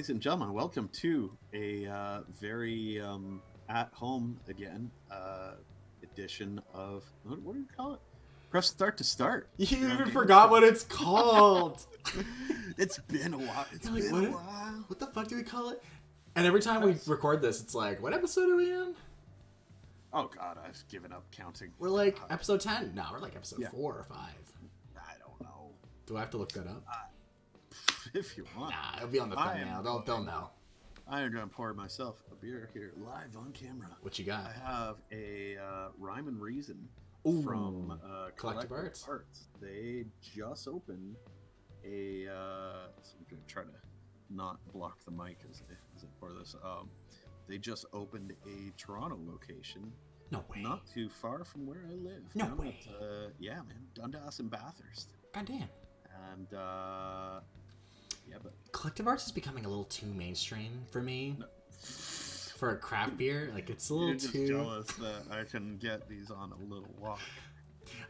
Ladies and gentlemen, welcome to a very at-home again edition of what do you call it? Press start to start. You even forgot what it's called. It's been a while. It's You're been like, a while. What the fuck do we call it? And every time we record this, it's like, what episode are we in? Oh God, I've given up counting. We're like episode 10. No, we're like episode 4 or 5. I don't know. Do I have to look that up? If you want. Nah, it'll be on the thumbnail. They'll know. I am gonna pour myself a beer here live on camera. What you got? I have a Rhyme and Reason from Collective Arts. They just opened a. So I'm gonna try to not block the mic as I pour this. They just opened a Toronto location. No way. Not too far from where I live. No way. Yeah, man. Dundas and Bathurst. Goddamn. And yeah, but Collective Arts is becoming a little too mainstream for me. No. For a craft beer, like it's a little You're just too jealous that I can get these on a little walk.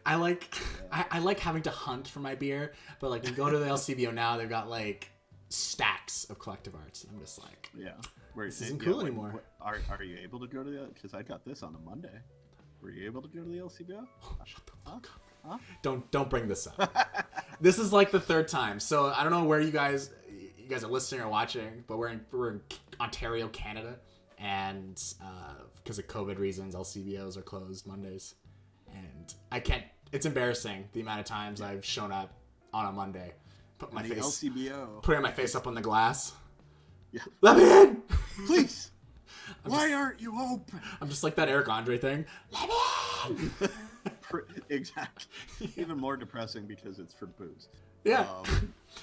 I like having to hunt for my beer, but like you go to the LCBO now, they've got like stacks of Collective Arts. I'm just like, yeah, this isn't cool anymore. Are you able to go to the? Because I got this on a Monday. Were you able to go to the LCBO? Shut the fuck up. Huh? Don't bring this up. This is like the third time, so I don't know where you guys are listening or watching, but we're in Ontario, Canada, and because of COVID reasons, LCBOs are closed Mondays, and I can't. It's embarrassing the amount of times I've shown up on a Monday, putting my face up on the glass. Yeah. Let me in, please. Why aren't you open? I'm just like that Eric Andre thing. Let me in. Exactly. Even more depressing because it's for booze. Yeah.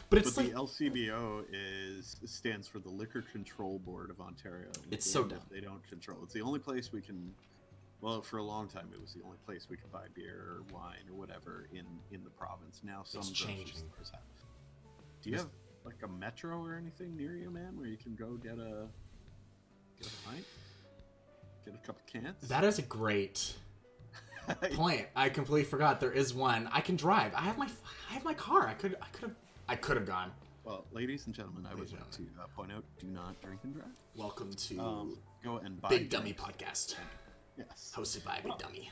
But it's but like the LCBO stands for the Liquor Control Board of Ontario. It's so dumb. They don't control. It's the only place we can. Well, for a long time, it was the only place we could buy beer or wine or whatever in the province. Now some grocery stores have. Do you have like a Metro or anything near you, man, where you can go get a pint, get a couple cans? That is a great point. I completely forgot there is one. I can drive. I have my car. I could have gone. Well, ladies and gentlemen, I would like to point out: do not drink and drive. Welcome to go and buy Big Dummy Podcast. Yes, hosted by Big Dummy.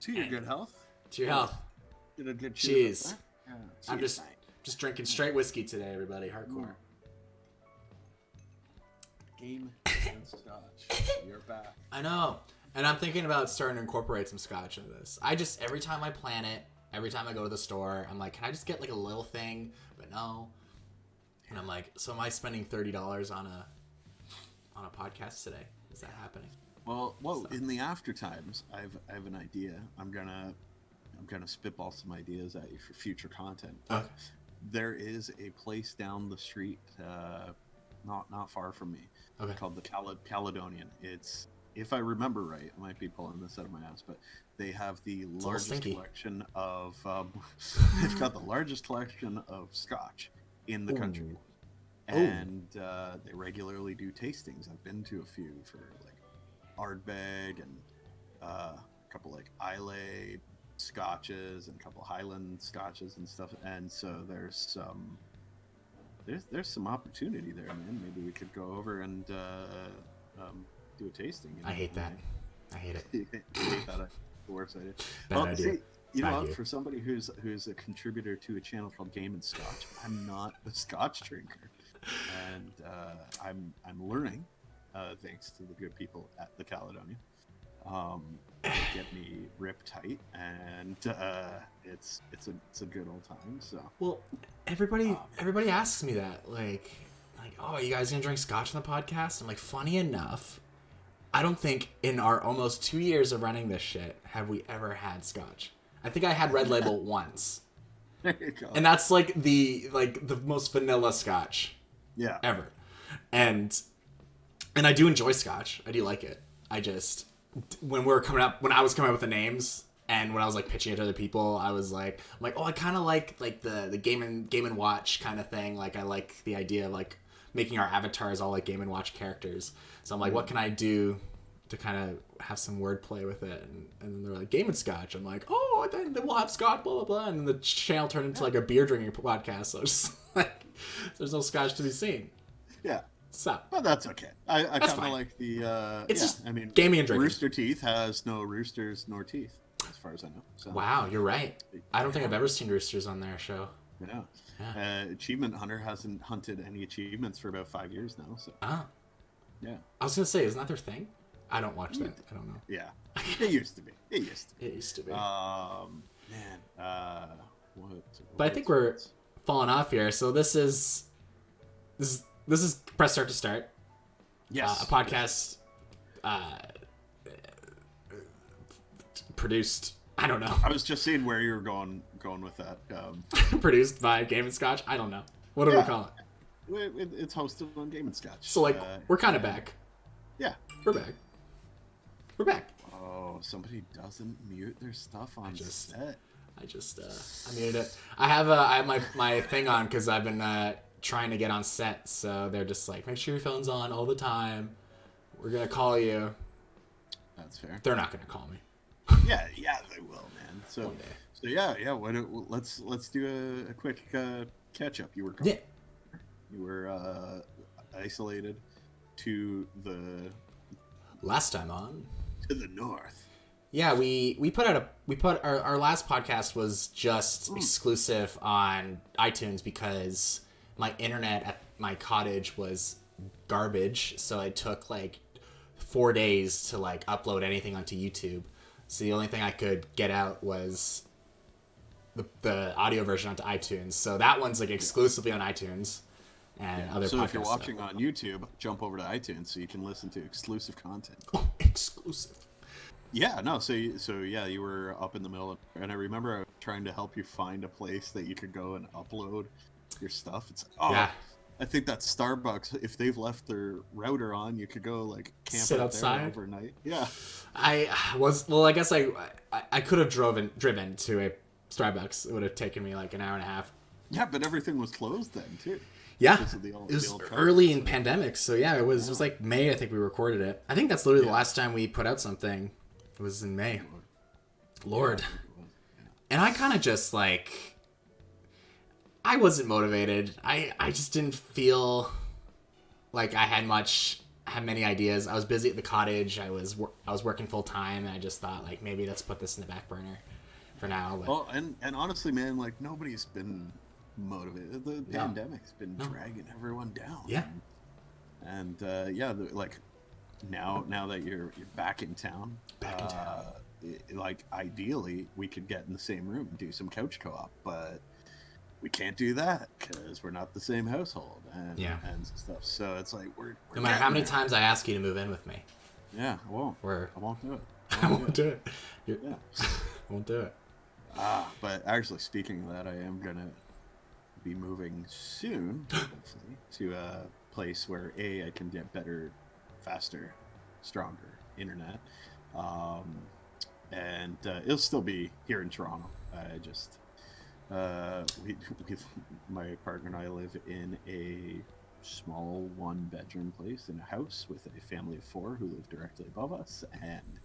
To your good health. To your health. Get a good cheers. I'm just drinking straight whiskey today, everybody. Hardcore. Game and Scotch. You're back. I know. And I'm thinking about starting to incorporate some Scotch into this. Every time I plan it, every time I go to the store, I'm like, can I just get like a little thing? But no. And I'm like, so am I spending $30 on a podcast today? Is that happening? Well, in the after times, I have an idea. I'm gonna spitball some ideas at you for future content. Okay. There is a place down the street, not far from me, called the Caledonian. It's, if I remember right, I might be pulling this out of my ass, but they have the largest collection of. They've got the largest collection of Scotch in the country, and they regularly do tastings. I've been to a few for like Ardbeg and a couple like Islay Scotches and a couple Highland Scotches and stuff. And so there's some opportunity there, man. Maybe we could go over and do a tasting. I hate that. I hate it. You hate that? The worst idea. Bad idea. See, you know, for somebody who's a contributor to a channel called Game and Scotch, I'm not a Scotch drinker, and I'm learning, thanks to the good people at the Caledonia. They get me rip tight, and it's a good old time. So well, everybody asks me that, like, oh, are you guys gonna drink Scotch on the podcast? I'm like, funny enough, I don't think in our almost 2 years of running this shit have we ever had Scotch. I think I had Red Label once. There you go. And that's like the most vanilla Scotch ever. And I do enjoy Scotch. I do like it. I just, when I was coming up with the names and when I was like pitching it to other people, I'm like, oh, I kind of like the Game and Watch kind of thing. Like I like the idea of like making our avatars all like Game and Watch characters. So I'm like, what can I do to kind of have some wordplay with it? And then they're like, Game and Scotch. I'm like, oh, then we'll have Scotch, blah, blah, blah. And then the channel turned into like a beer drinking podcast. So it's like, there's no Scotch to be seen. Yeah. So, but that's okay. I kind of like the. It's just I mean, gaming and drinking. Rooster Teeth has no roosters nor teeth, as far as I know. So. Wow, you're right. I don't think I've ever seen roosters on their show. Yeah. Achievement Hunter hasn't hunted any achievements for about 5 years now. So. Yeah. I was gonna say, isn't that their thing? I don't watch that. I don't know. Yeah. It used to be. It used to be. Man. But I think we're falling off here. So this is Press Start to Start. Yes. A podcast produced. I don't know. I was just seeing where you were going with that. Produced by Game and Scotch. I don't know. What do we call it? It's hosted on Game and Scotch. So like we're kind of back. Yeah, we're back. We're back. Oh, somebody doesn't mute their stuff on set. I muted it. I have my thing on because I've been trying to get on set. So they're just like, make sure your phone's on all the time. We're gonna call you. That's fair. They're not gonna call me. Yeah, they will, man. So yeah. Let's do a quick catch up. You were gone. Yeah. You were isolated to the last time on to the north. Yeah, we put our last podcast was just exclusive on iTunes because my internet at my cottage was garbage, so it took like 4 days to like upload anything onto YouTube. So the only thing I could get out was the audio version onto iTunes. So that one's like exclusively on iTunes and other podcasts. So if you're watching on YouTube, jump over to iTunes so you can listen to exclusive content. Oh, exclusive. Yeah, no, so you were up in the middle and I remember I was trying to help you find a place that you could go and upload your stuff. It's yeah. I think that Starbucks, if they've left their router on, you could go like camp sit outside there overnight. Yeah. I guess I could have driven to a Starbucks. It would have taken me like an hour and a half. Yeah, but everything was closed then too. Yeah, it was early in pandemic, so yeah, it was like May. I think we recorded it. I think that's literally the last time we put out something. It was in May. Lord. And I kind of just like, I wasn't motivated. I just didn't feel like I had many ideas. I was busy at the cottage. I was working full time, and I just thought like maybe let's put this in the back burner for now. But... Well, and honestly, man, like nobody's been motivated. The pandemic's been dragging everyone down. Yeah. And like now that you're back in town, like ideally we could get in the same room and do some couch co-op, but we can't do that because we're not the same household and stuff. So it's like we're no matter how many times I ask you to move in with me. Yeah, I won't. I won't do it. I won't do it. I won't do it. But actually, speaking of that, I am gonna be moving soon, hopefully, to a place where I can get better, faster, stronger internet, and it'll still be here in Toronto. I just my partner and I live in a small 1-bedroom place in a house with a family of 4 who live directly above us, and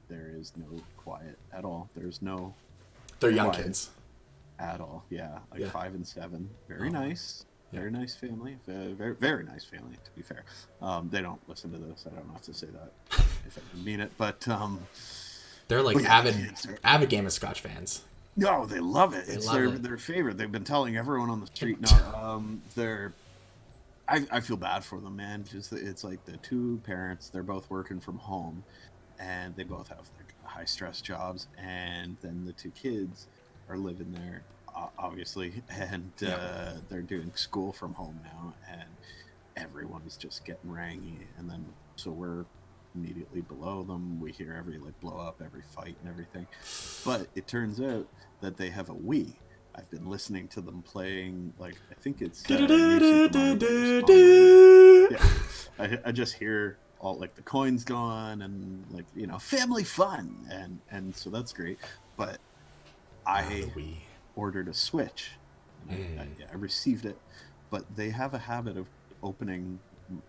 there is no quiet at all. There's no. They're young kids. At all, yeah, 5 and 7. Very nice. Very nice family. Very, very nice family, to be fair. They don't listen to this. I don't have to say that if I mean it. But they're like avid Game of Scotch fans. No, they love it. It's their favorite. They've been telling everyone on the street. No, I feel bad for them, man. Just it's like the 2 parents. They're both working from home, and they both have like high stress jobs. And then the 2 kids are living there, obviously, and they're doing school from home now, and everyone is just getting rangy. And then so we're immediately below them. We hear every blow up, every fight, and everything. But it turns out that they have a Wii. I've been listening to them playing, I think it's I just hear all the coins gone and family fun, and so that's great. But I ordered a Switch. I received it, but they have a habit of opening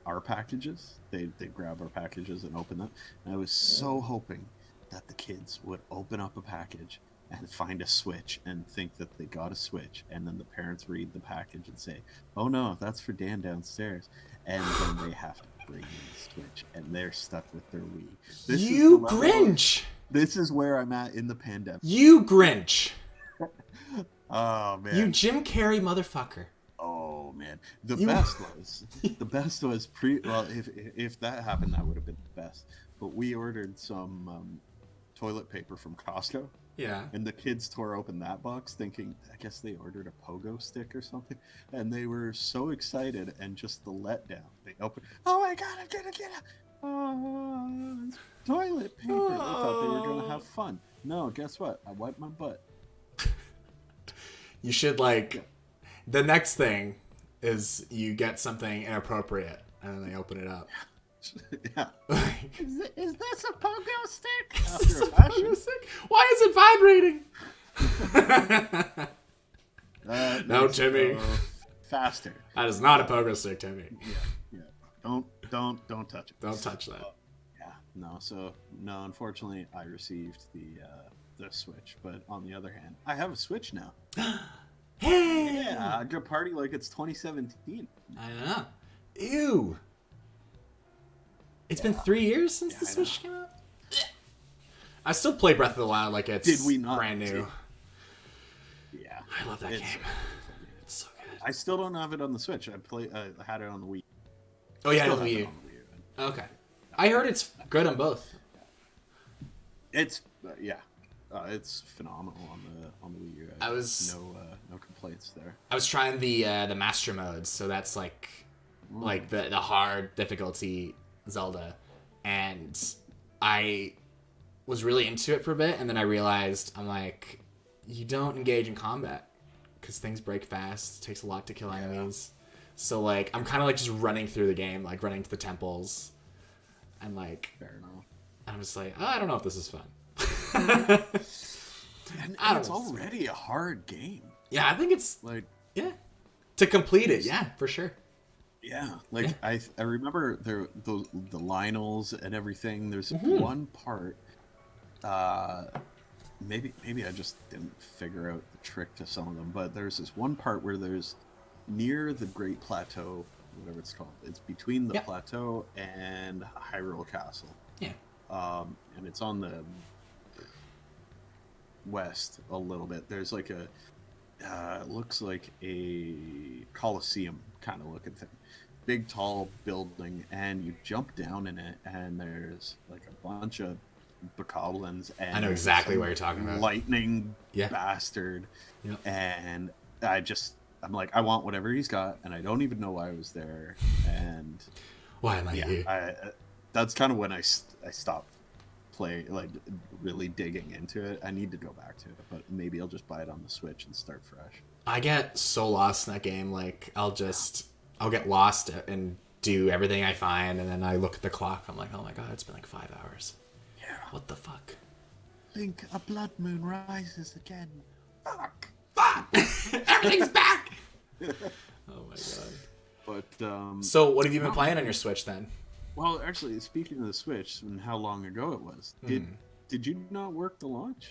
our packages. They grab our packages and open them. And I was so hoping that the kids would open up a package and find a Switch and think that they got a Switch, and then the parents read the package and say, "Oh no, that's for Dan downstairs," and then they have to bring in the Switch, and they're stuck with their Wii. You Grinch! This is where I'm at in the pandemic. You Grinch! Oh man! You Jim Carrey motherfucker! Oh man, the best was well, if that happened, that would have been the best. But we ordered some toilet paper from Costco. Yeah. And the kids tore open that box thinking, I guess they ordered a pogo stick or something. And they were so excited, and just the letdown. They opened, oh my God, I'm gonna get it's toilet paper. They thought they were gonna have fun. No, guess what? I wiped my butt. You should the next thing is you get something inappropriate and then they open it up. Yeah. Is this a pogo stick? Is this a pogo stick? Why is it vibrating? No, Timmy. Faster. That is not a pogo stick, Timmy. Yeah. Don't touch it. Don't touch that. Yeah. No. Unfortunately, I received the Switch, but on the other hand, I have a Switch now. Hey. Yeah, I could party like it's 2017. I know. Ew. It's been 3 years since the Switch came out. I still play Breath of the Wild like it's brand new. Yeah, I love that game. It's so good. I still don't have it on the Switch. I had it on the Wii. Oh yeah, on the Wii U. Okay. I heard it's good on both. It's it's phenomenal on the Wii U. I was no complaints there. I was trying the master modes, so that's like the hard difficulty Zelda, and I was really into it for a bit, and then I realized I'm like, you don't engage in combat because things break fast. It takes a lot to kill enemies. So like I'm kind of like just running through the game, like running to the temples, and like fair enough. And I'm just like, oh, I don't know if this is fun. and it's already a hard game. Yeah, I think it's to complete it. Yeah, for sure. Yeah, I remember the Lionels and everything. There's one part. Maybe I just didn't figure out the trick to some of them, but there's this one part where there's near the Great Plateau, whatever it's called. It's between the plateau and Hyrule Castle. Yeah. And it's on the west a little bit. There's like looks like a Colosseum kind of looking thing. Big tall building, and you jump down in it, and there's like a bunch of bokoblins, and I know exactly what you're talking about. Lightning bastard. Yep. And I'm like, I want whatever he's got, and I don't even know why I was there. And why am I here? That's kind of when I stopped playing, like really digging into it. I need to go back to it, but maybe I'll just buy it on the Switch and start fresh. I get so lost in that game. Like I'll get lost and do everything I find, and then I look at the clock. I'm like, oh my God, it's been like 5 hours. Yeah. What the fuck? Link, a blood moon rises again. Fuck. Everything's back. Oh my God. But so what have you been playing on your Switch then? Well, actually, speaking of the Switch and how long ago it was, did you not work the launch?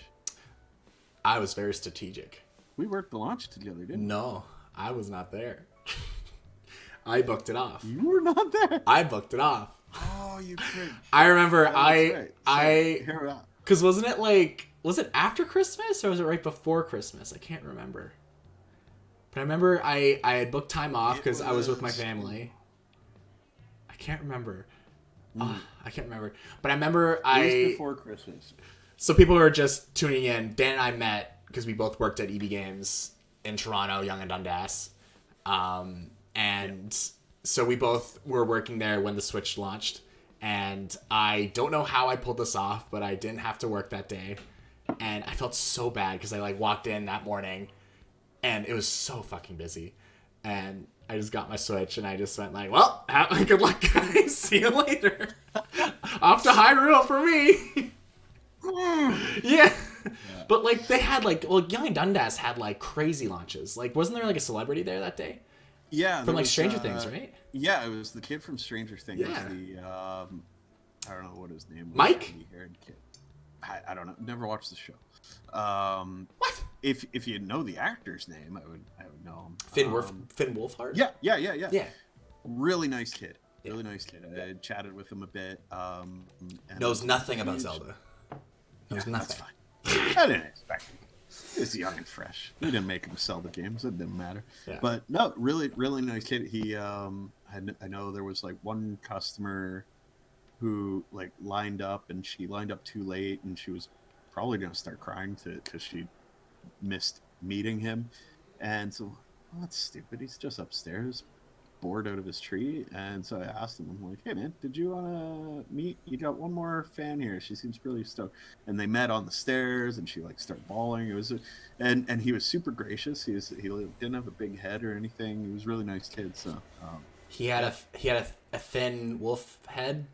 I was very strategic. We worked the launch together, didn't we? No, I was not there. I booked it off. You were not there? I booked it off. Oh, you prick. I remember because was it after Christmas or was it right before Christmas? I can't remember. But I remember I had booked time off because I was with my family. I can't remember. I can't remember. But I remember it was before Christmas. So people were just tuning in. Dan and I met because we both worked at EB Games in Toronto, Yonge and Dundas. And so we both were working there when the Switch launched. And I don't know how I pulled this off, but I didn't have to work that day. And I felt so bad because I walked in that morning and it was so fucking busy. And I just got my Switch and I just went well, good luck, guys. See you later. Off to Hyrule for me. Yeah. But they had Young and Dundas had crazy launches. Wasn't there a celebrity there that day? Yeah. From Stranger Things, right? Yeah, it was the kid from Stranger Things. Yeah. I don't know what his name was. Mike? I don't know. Never watched the show. What? If you know the actor's name, I would know him. Finn Wolfhard? Yeah. Really nice kid. Really nice kid. I chatted with him a bit. Knows nothing about Zelda. Knows nothing. That's fine. I didn't expect him. He was young and fresh. We didn't make him sell the games. It didn't matter. Yeah. But no, really, really nice kid. He, I know there was like one customer who like lined up, and she lined up too late, and she was probably going to start crying because she missed meeting him. And so, that's stupid. He's just upstairs, bored out of his tree. And so I asked him, I'm like, hey man, did you want to meet? You got one more fan here. She seems really stoked. And they met on the stairs, and she like started bawling. It was, and he was super gracious. He didn't have a big head or anything. He was a really nice kid. So he had a thin wolf head.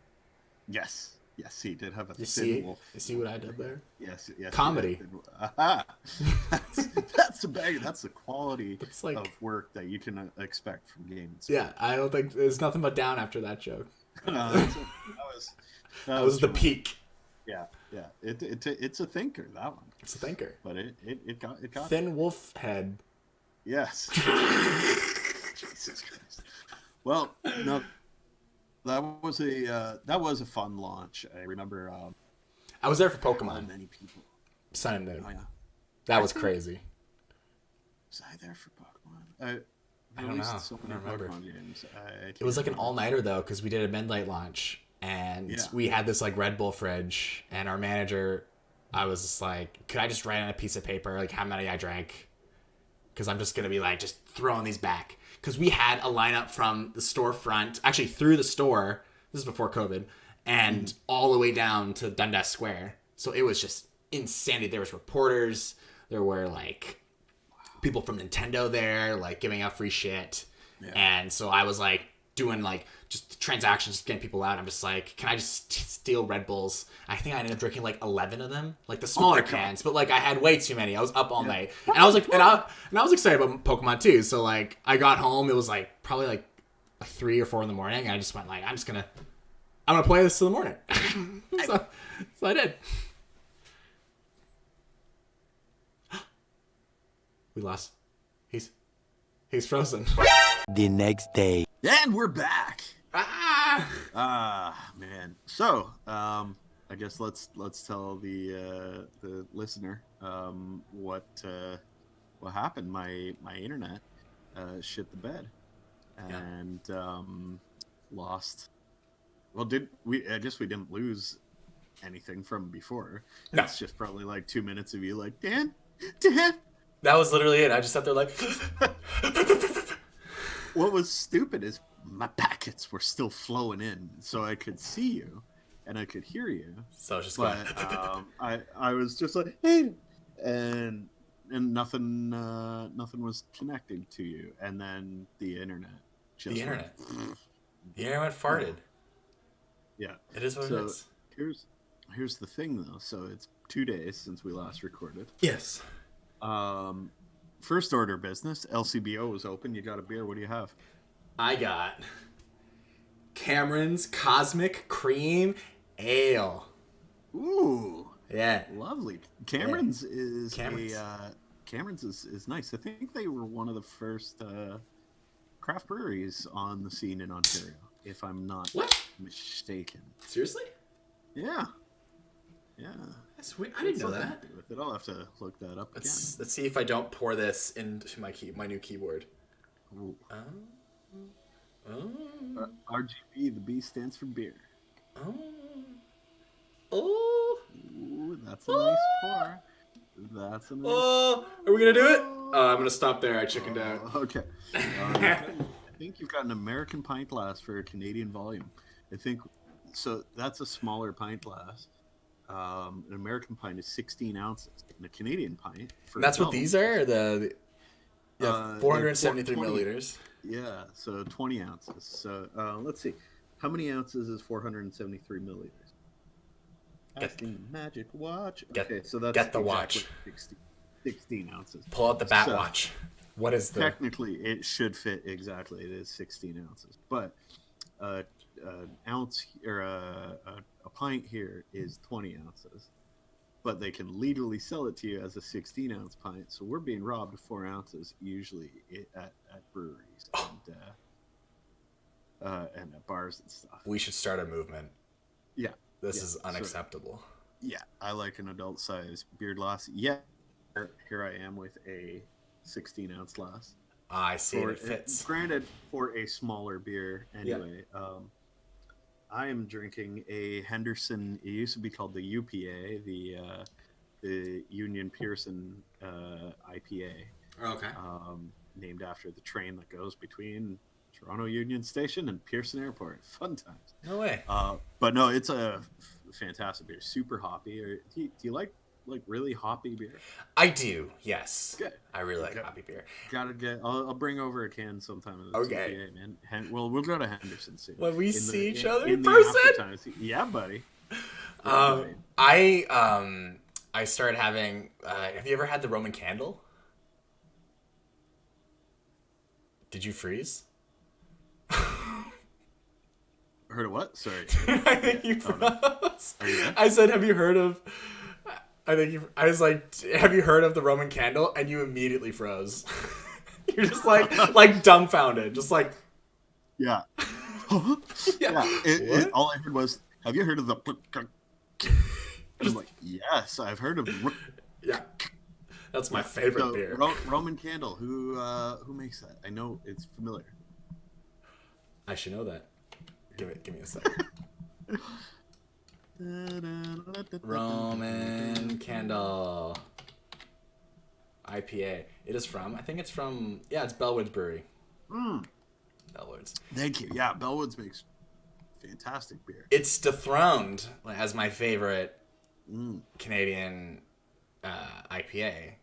Yes, he did have a thin wolf. You see what I did there? Yes. Comedy. That's the bag. That's the quality of work that you can expect from games. Yeah, I don't think there's nothing but down after that joke. No, that was the peak. Yeah. It's a thinker, that one. It's a thinker. But it got thin wolf head. Yes. Jesus Christ. Well, no. That was a fun launch. I remember. I was there for Pokemon. Many people. Sun and Moon. Oh, yeah. That was crazy. Was I there for Pokemon? I don't know. So many Pokemon games. It was like an all-nighter though, because we did a midnight launch, and we had this like Red Bull fridge, and our manager, I was just like, could I just write on a piece of paper like how many I drank? Because I'm just gonna be like just throwing these back. Because we had a lineup from the storefront, actually through the store, this is before COVID, and all the way down to Dundas Square. So it was just insanity. There was reporters, there were like people from Nintendo there, like giving out free shit. Yeah. And so I was like doing like just transactions, getting people out. I'm just like, can I just steal Red Bulls? I think I ended up drinking like 11 of them, like the smaller cans, but like I had way too many. I was up all night, and I was like, and I was excited about Pokemon too. So like I got home, it was like probably like 3 or 4 in the morning, and I just went like, I'm gonna play this till the morning. so I did. We lost. He's frozen. The next day. And we're back. Man. So, I guess let's tell the listener what happened. My internet shit the bed and lost. Well, I guess we didn't lose anything from before. No. It's just probably like 2 minutes of you like, Dan. That was literally it. I just sat there like. What was stupid is my packets were still flowing in, so I could see you and I could hear you. So I was just going. I was just like, hey, and nothing was connecting to you, and then the internet. The internet farted. Yeah. It is what it is. Here's the thing though. So it's 2 days since we last recorded. Yes. First order business. LCBO was open. You got a beer. What do you have? I got Cameron's Cosmic Cream Ale. Ooh. Yeah. Lovely. Cameron's is nice. I think they were one of the first craft breweries on the scene in Ontario, if I'm not mistaken. Seriously? Yeah. Yeah. That's weird. I didn't know that. I'll have to look that up again. Let's see if I don't pour this into my new keyboard. Ooh. RGB, the B stands for beer. Ooh, that's a nice pour. That's a nice are we gonna do it? I'm gonna stop there. I chickened out. Okay. I think you've got an American pint glass for a Canadian volume. I think so. That's a smaller pint glass. An American pint is 16 ounces. And a Canadian pint. That's what these are? The 473 milliliters. Yeah, so 20 ounces. So let's see. How many ounces is 473 milliliters? Asking the magic watch. Okay, so that's get the watch. 16 ounces. Pull out the bat watch. What is the... Technically, it should fit exactly. It is 16 ounces. But an ounce or a pint here is 20 ounces. but they can legally sell it to you as a 16-ounce pint. So we're being robbed of 4 ounces usually at breweries and at bars and stuff. We should start a movement. Yeah. This is unacceptable. So, yeah, I like an adult-sized beer glass. Yeah, here I am with a 16-ounce glass. I see it fits. Granted, for a smaller beer anyway. Yeah. I am drinking a Henderson. It used to be called the UPA, the Union Pearson IPA. Okay. Named after the train that goes between Toronto Union Station and Pearson Airport. Fun times. No way. But no, it's a fantastic beer. Super hoppy. Do you like really hoppy beer? I do. Yes. Good. I really like hoppy beer. Gotta get. I'll bring over a can sometime. Okay. TPA, man. We'll go to Henderson soon. When we see each other in person. Yeah, buddy. I started having. Have you ever had the Roman candle? Did you freeze? Heard of what? Sorry. I think you froze. I said, have you heard of... I was like, have you heard of the Roman candle? And you immediately froze. You're just like dumbfounded. Just like... Yeah. All I heard was, have you heard of the... I'm like, yes, I've heard of... Yeah. That's my favorite beer. Roman candle. Who makes that? I know it's familiar. I should know that. Give me a second. Roman candle IPA. It is from. I think it's from. Yeah, it's Bellwoods Brewery. Bellwoods. Thank you. Yeah, Bellwoods makes fantastic beer. It's dethroned as my favorite Canadian IPA.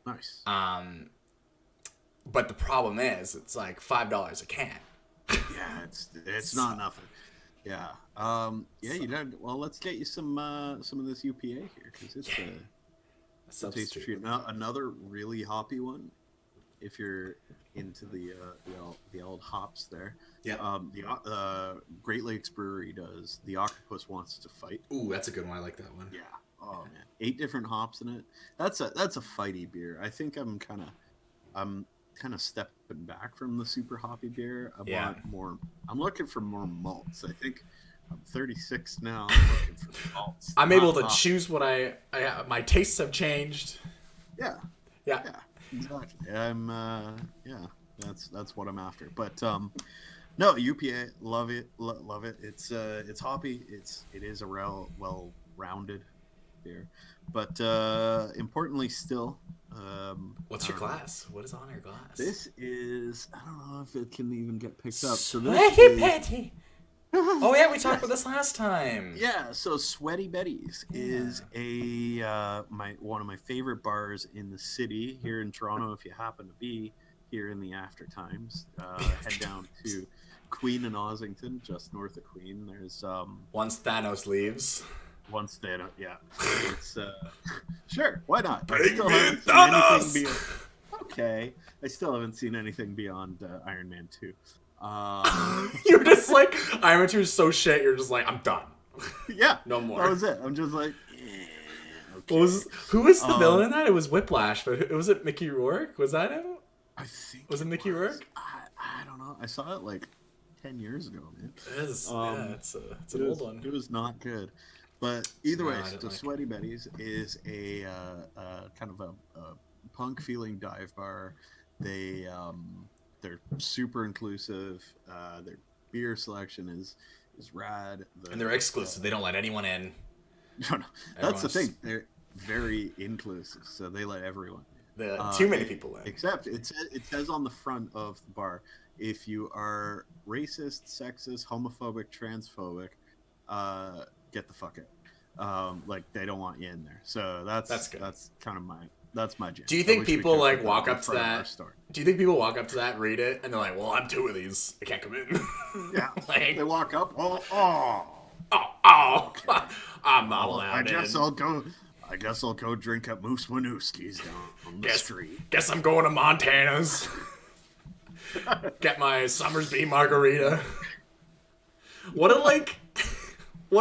Nice. But the problem is, it's like $5 a can. Yeah, it's not nothing. Yeah. You know. Well, let's get you some of this UPA here because it's a substitute. Another really hoppy one. If you're into the old hops there. Yeah. The Great Lakes Brewery does the Octopus Wants to Fight. Ooh, that's a good one. I like that one. Yeah. Oh man, 8 different hops in it. That's a fighty beer. I think I'm kind of stepping back from the super hoppy beer. I'm looking for more malts. I think I'm 36 now. I'm looking for malts. I'm able to choose what I my tastes have changed. Yeah, exactly. That's what I'm after. But no, UPA, love it. It's hoppy. It is a well-rounded beer, but importantly still. What's your glass? What is on your glass? This is, I don't know if it can even get picked up. So Petty. Oh yeah, we talked about this last time. Yeah, so Sweaty Betty's is one of my favorite bars in the city here in Toronto. If you happen to be here in the after times, head down to Queen and Ossington, just north of Queen. There's once Thanos leaves. It's sure, why not? I still haven't seen anything beyond Iron Man 2. You're just like, Iron Man 2 is so shit, you're just like, I'm done. Yeah. No more. That was it. I'm just like, okay. Who was the villain in that? It was Whiplash, but was it Mickey Rourke? Was that him? I think was it Mickey Rourke? I don't know. I saw it like 10 years ago, man. It is. It's an old one. It was not good. But either way, so Sweaty Betty's is a kind of a punk feeling dive bar. They're super inclusive. Their beer selection is rad. And they're exclusive. They don't let anyone in. No. That's the thing. They're very inclusive, so they let everyone in. Too many people in. Except it says on the front of the bar, if you are racist, sexist, homophobic, transphobic, get the fuck out. Like they don't want you in there. So that's good. That's kind of my jam. Do you think people like walk up to that? Do you think people walk up to that, read it, and they're like, "Well, I'm 2 of these. I can't come in." Yeah. Like, they walk up. Oh. Okay. I'm not allowed. I guess I'll go drink at Moose Winooski's down the street. Guess I'm going to Montana's. Get my Summersby margarita. What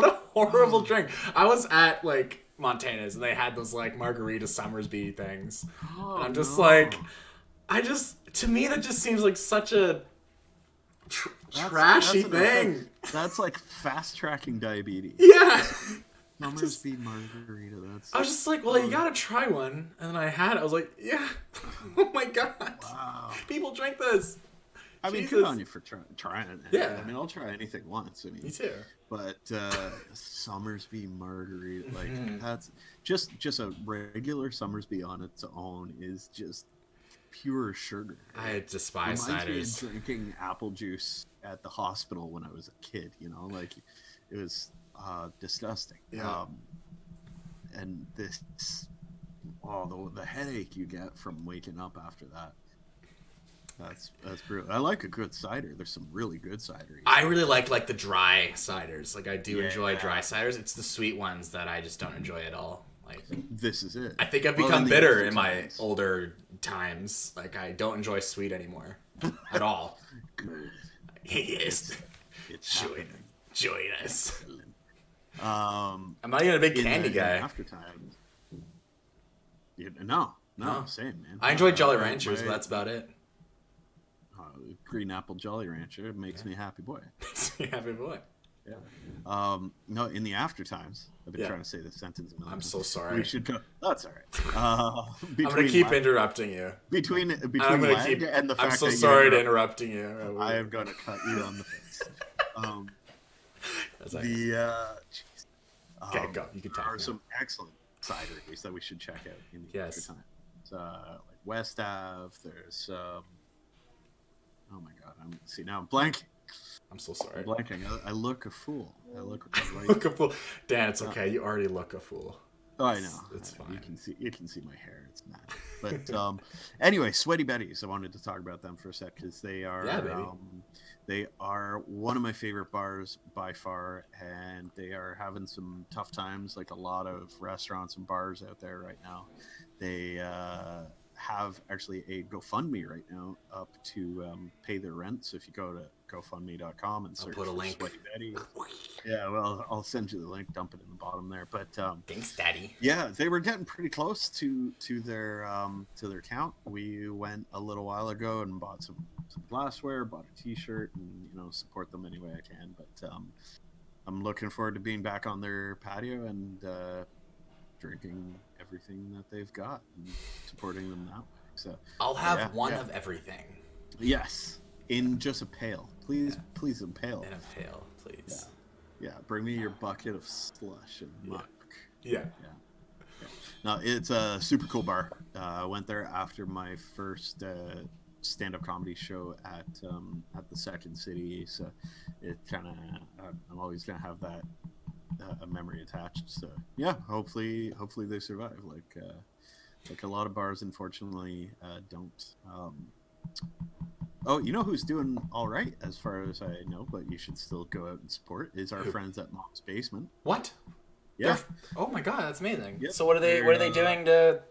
a horrible drink. I was at Montana's, and they had those like margarita Summersby things. Oh, and I'm just no. like, to me that just seems like such a trashy thing. That's like fast tracking diabetes. Yeah. Summersby margarita. I was just like, well, you gotta try one. And then I had it. I was like, yeah. Oh my god. Wow. People drink this. I mean, Jesus. good on you for trying it. Yeah. I mean, I'll try anything once. I mean, Me too. But Summersby margarita, like that's just a regular Summersby on its own is just pure sugar. I despise Reminds me ciders. of drinking apple juice at the hospital when I was a kid. You know, like it was disgusting. Yeah. And this, the headache you get from waking up after that. That's brutal. I like a good cider. There's some really good cider. I really like the dry ciders. Like I do enjoy dry ciders. It's the sweet ones that I just don't enjoy at all. Like this is it. I think I've become bitter in my older times. Like I don't enjoy sweet anymore at all. Good. Yes. It's Joyous. I'm not even a big candy guy. After time. No, same man. I enjoy Jolly Ranchers, but that's about it. Green Apple Jolly Rancher makes me a happy boy. Makes me a happy boy. Yeah. No, in the after times, I've been trying to say this sentence. I'm so sorry. We should go. That's all right. I'm gonna keep interrupting you. Between and the fact I'm so that sorry to interrupting you. I am going to cut you on the face. Okay, go. You can talk. There are some excellent cideries that we should check out in the after time. Like West Ave. There's oh my god! Now I'm blanking. I'm so sorry. I'm blanking. I look a fool. I look a fool. Dan, it's okay. You already look a fool. Oh, I know. It's fine. You can see my hair. It's mad. But anyway, Sweaty Betty's. I wanted to talk about them for a sec because they are they are one of my favorite bars by far, and they are having some tough times, like a lot of restaurants and bars out there right now. They have actually a GoFundMe right now up to pay their rent. So if you go to GoFundMe.com and search for Sweaty Betty, well, I'll send you the link. Dump it in the bottom there. But thanks, Daddy. Yeah, they were getting pretty close to their count. We went a little while ago and bought some glassware, bought a T-shirt, and support them any way I can. But I'm looking forward to being back on their patio and drinking everything that they've got and supporting them that way. So I'll have one of everything. Yes, in just a pail, please. Please, a pail. In a pail, please. Yeah. Bring me your bucket of slush and muck. Yeah. No, it's a super cool bar. I went there after my first stand-up comedy show at the Second City, so it kind of I'm always gonna have that a memory attached. So yeah, hopefully they survive. Like a lot of bars, unfortunately, don't. Oh, you know who's doing all right as far as I know, but you should still go out and support is our friends at Mom's Basement. What? Yeah. Oh my god, that's amazing. Yep. So what are they doing to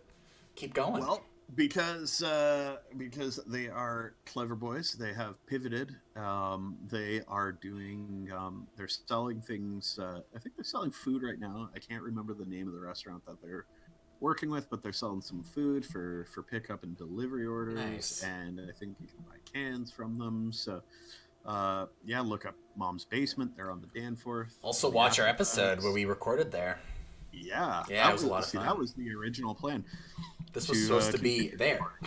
keep going? Well, because they are clever boys. They have pivoted. They are doing. They're selling things. I think they're selling food right now. I can't remember the name of the restaurant that they're working with, but they're selling some food for pickup and delivery orders. Nice. And I think you can buy cans from them. So look up Mom's Basement. They're on the Danforth. Also watch our episode where we recorded there. Yeah, it was a lot of fun. That was the original plan. This was supposed to be there.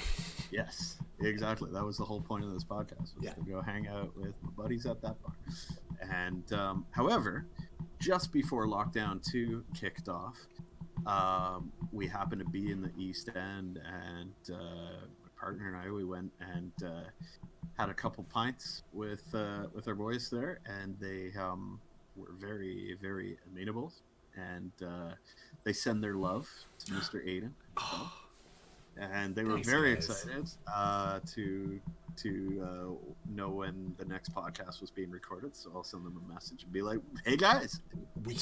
Yes, exactly. That was the whole point of this podcast, was to go hang out with my buddies at that bar. And however, just before lockdown 2 kicked off, we happened to be in the East End, and my partner and I, we went and had a couple pints with our boys there, and they were very, very amenable, and they send their love to Mr. AIDEN. And they were very excited to know when the next podcast was being recorded. So I'll send them a message and be like, "Hey guys,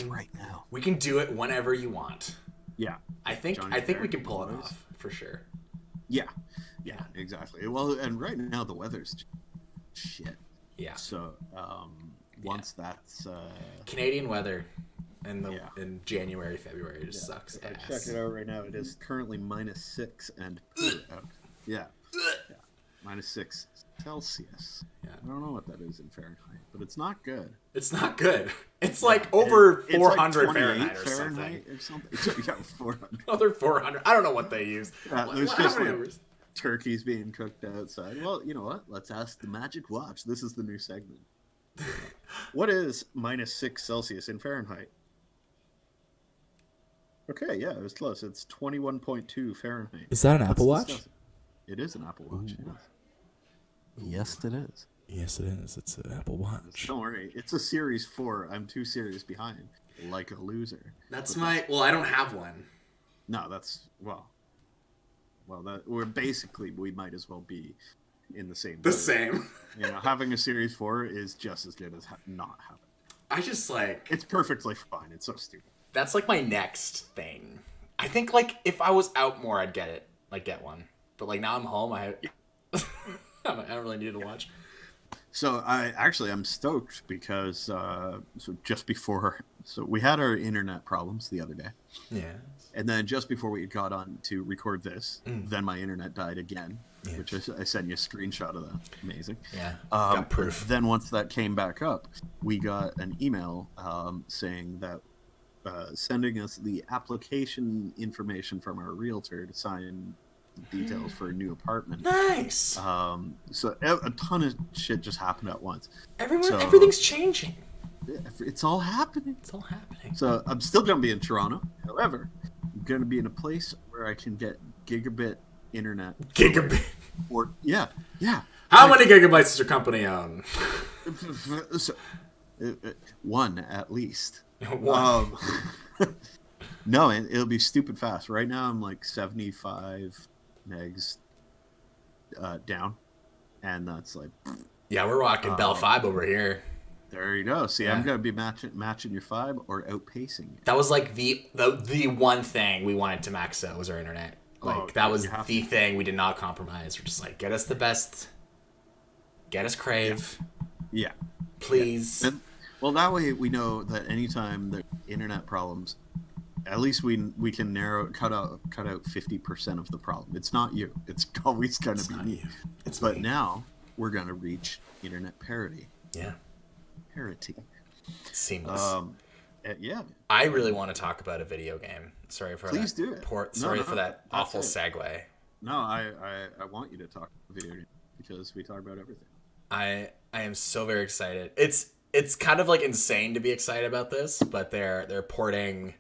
right now. We can do it whenever you want." Yeah, I think we can pull it off for sure. Yeah, exactly. Well, and right now the weather's shit. Yeah. So once that's Canadian weather. in January, February. It just sucks ass. Check it out right now. It is currently -6 and out. Yeah. -6 Celsius. Yeah. I don't know what that is in Fahrenheit, but it's not good. It's not good. It's like over 400 like Fahrenheit or something. Yeah, 400. Other 400. I don't know what they use. There's just like turkeys being cooked outside. Well, you know what? Let's ask the Magic Watch. This is the new segment. What is -6 Celsius in Fahrenheit? Okay, yeah, it was close. It's 21.2 Fahrenheit. Is that an Apple Watch? It is an Apple Watch, yes. Yes, it is. Yes, it is. It's an Apple Watch. Don't worry. It's a Series 4. I'm 2 series behind. Like a loser. Well, I don't have one. No, that's... Well, we might as well be in the same... Same. Having a Series 4 is just as good as not having it. I just, like... It's perfectly fine. It's so stupid. That's, like, my next thing. I think, like, if I was out more, I'd get it. Like, get one. But, like, now I'm home, I don't really need a watch. So I'm stoked because we had our internet problems the other day. Yeah. And then just before we got on to record this, then my internet died again, which I sent you a screenshot of that. Amazing. Yeah. Got proof. Then once that came back up, we got an email saying that sending us the application information from our realtor to sign details for a new apartment. Nice. So a ton of shit just happened at once. Everything's changing. It's all happening. It's all happening. So I'm still gonna be in Toronto. However, I'm gonna be in a place where I can get gigabit internet. Gigabit. How many gigabytes does your company own? One at least. One. No, it'll be stupid fast. Right now I'm like 75 megs down, and that's like... Yeah, we're rocking Bell 5 over here. There you go. See, I'm gonna be matching your 5 or outpacing it. That was like the one thing we wanted to max out was our internet. Like that was the thing we did not compromise. We're just like, get us the best, get us Crave. Yeah. Please. Yeah. Well, that way we know that anytime the internet problems, at least we can cut out 50% of the problem. It's not you. It's always gonna be me. But now we're gonna reach internet parity. Yeah. Parity. Seamless. Yeah. I really want to talk about a video game. Sorry for Please do it. Sorry for that awful segue. No, I want you to talk video game because we talk about everything. I am so very excited. It's kind of like insane to be excited about this, but they're porting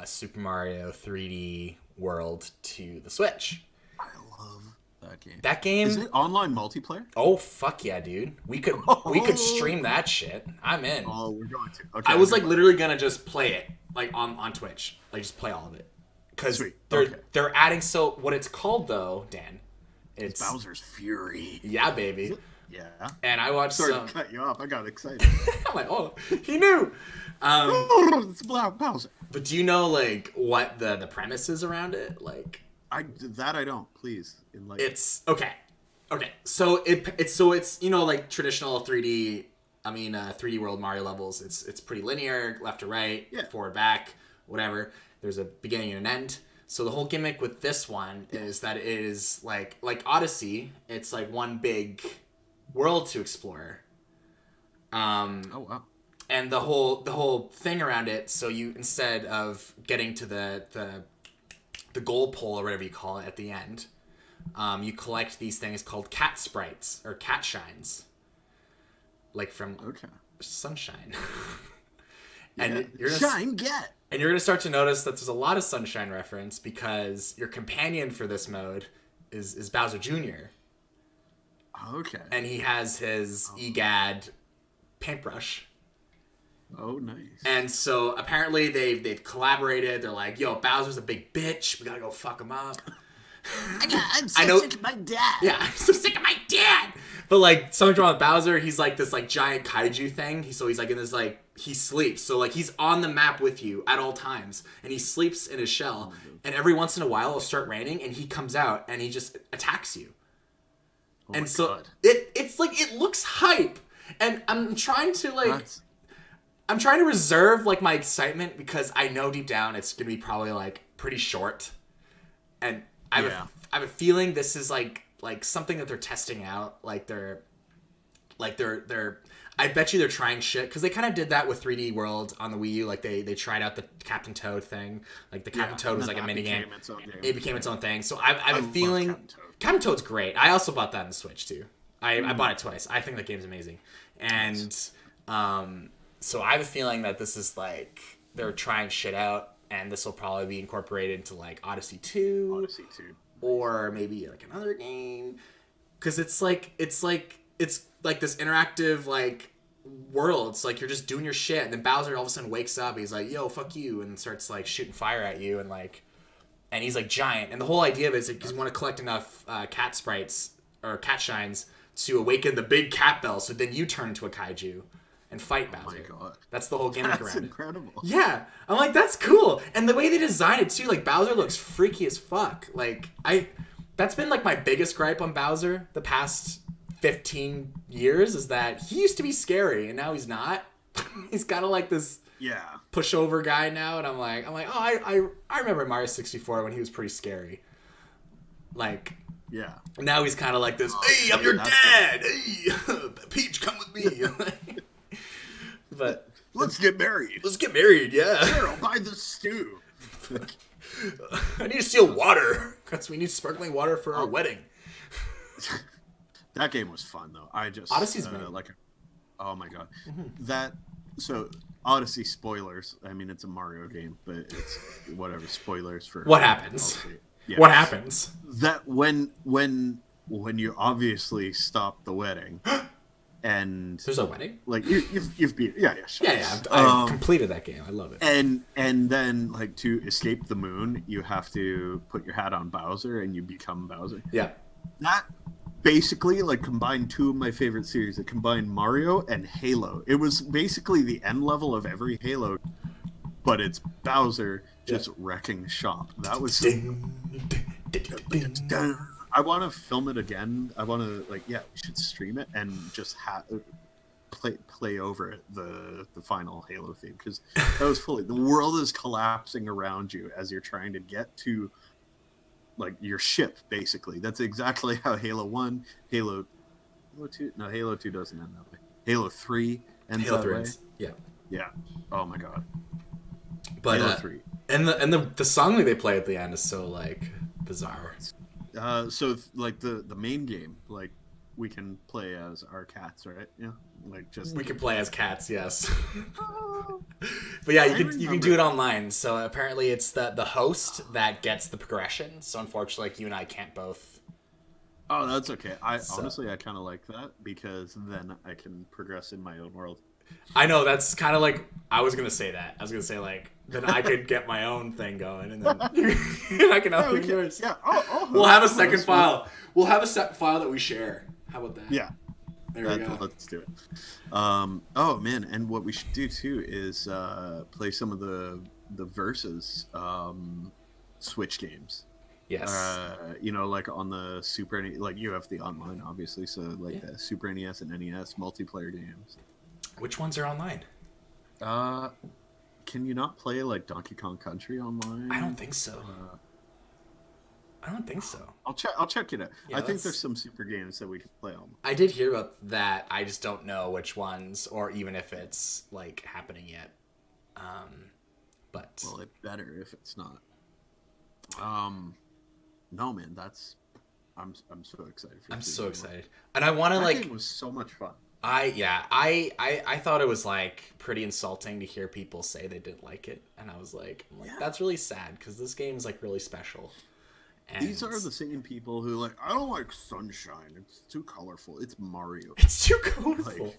Super Mario 3D World to the Switch. I love that game. That game is it online multiplayer? Oh fuck yeah, dude! We could stream that shit. I'm in. Oh, we're going to. Okay. I was like literally gonna just play it like on Twitch, like just play all of it, because they're adding. So what it's called though, Dan? It's Bowser's Fury. Yeah, baby. Yeah. And I watched. Sorry to cut you off. I got excited. I'm like, oh, he knew. It's Bowser. But do you know like what the premise is around it? Like I don't. Please. It's okay. So it's like traditional 3D. 3D World Mario levels. It's pretty linear, left to right, forward, back, whatever. There's a beginning and an end. So the whole gimmick with this one is that it is like Odyssey. It's like one big world to explore. Oh wow. And the whole thing around it, so you, instead of getting to the goal pole or whatever you call it at the end, you collect these things called cat sprites or cat shines, like from Sunshine. And you're gonna start to notice that there's a lot of Sunshine reference because your companion for this mode is Bowser Jr. Okay. And he has his EGAD paintbrush. Oh, nice. And so apparently they've collaborated. They're like, yo, Bowser's a big bitch. We gotta go fuck him up. I'm so sick of my dad. Yeah, I'm so sick of my dad. But like something wrong with Bowser, he's like this like giant kaiju thing. He's like in this like he sleeps. So like he's on the map with you at all times, and he sleeps in his shell. And every once in a while it'll start raining, and he comes out and he just attacks you. Oh and so it's like it looks hype, and I'm trying to like. I'm trying to reserve like my excitement because I know deep down it's gonna be probably like pretty short, and I have a feeling this is like something that they're testing out. They're I bet you they're trying shit because they kind of did that with 3D World on the Wii U. Like they tried out the Captain Toad thing. Like the Captain Toad was like a mini game. It became its own thing. So I have a feeling Captain Toad's great. I also bought that on the Switch too. I bought it twice. I think that game's amazing. And so I have a feeling that this is like they're trying shit out, and this will probably be incorporated into like Odyssey 2. Or maybe like another game, because it's like this interactive like world. It's like you're just doing your shit, and then Bowser all of a sudden wakes up. He's like, "Yo, fuck you," and starts like shooting fire at you, and he's like giant. And the whole idea of it is like you want to collect enough cat sprites or cat shines to awaken the big cat bell, so then you turn into a kaiju and fight Bowser. Oh my God. That's the whole gimmick around it. That's incredible. Yeah. I'm like, that's cool. And the way they design it too, like Bowser looks freaky as fuck. Like that's been like my biggest gripe on Bowser the past 15 years is that he used to be scary and now he's not. He's kind of like this pushover guy now, and I'm like, oh, I remember Mario 64 when he was pretty scary. Like, yeah. Now he's kind of like this, hey, I'm your dad. Hey, Peach, come with me. But let's get married. Let's get married, yeah. Sure, I'll buy the stew. I need to steal water because we need sparkling water for our wedding. That game was fun though. Odyssey's oh my God. So Odyssey spoilers. I mean, it's a Mario game, but it's whatever spoilers for what happens. Yeah. What happens? That when you obviously stop the wedding. And there's a wedding. Like you've beat it. Sure. Yeah. I've completed that game. I love it. And then like to escape the moon, you have to put your hat on Bowser and you become Bowser. Yeah. That basically like combined two of my favorite series. It combined Mario and Halo. It was basically the end level of every Halo, but it's Bowser just wrecking shop. That was. I want to film it again. I want to we should stream it and just play over it the final Halo theme, because that was fully the world is collapsing around you as you're trying to get to like your ship. Basically, that's exactly how Halo 1, Halo 2. No, Halo 2 doesn't end that way. Halo 3 ends that way. Yeah. Oh my God. But Halo 3 and the song that they play at the end is so like bizarre. So like the main game, like we can play as our cats, right? Yeah, like just we can play as cats, yes. But yeah, you can do it online. So apparently it's the host that gets the progression. So unfortunately, like, you and I can't both. Oh, that's okay. Honestly, I kind of like that because then I can progress in my own world. I know, that's kind of like I was gonna say that. I was gonna say like then I could get my own thing going, and then I can help yours. Yeah. We'll have a second file. We'll have a second file that we share. How about that? Yeah. There we go. Let's do it. Oh man, and what we should do too is play some of the versus Switch games. Yes. Like on the Super NES, like you have the online, obviously. So like the Super NES and NES multiplayer games. Which ones are online? Can you not play like Donkey Kong Country online? I don't think so. I'll check it out. Yeah, I think there's some super games that we can play on. I did hear about that. I just don't know which ones, or even if it's like happening yet. But well, it better if it's not. No, man, I'm so excited for. I'm so excited, and I want to like. That game was so much fun. I thought it was like pretty insulting to hear people say they didn't like it, and I was like, that's really sad because this game is like really special. And these are the same people who like, I don't like Sunshine. It's too colorful. It's Mario. It's too colorful. Like,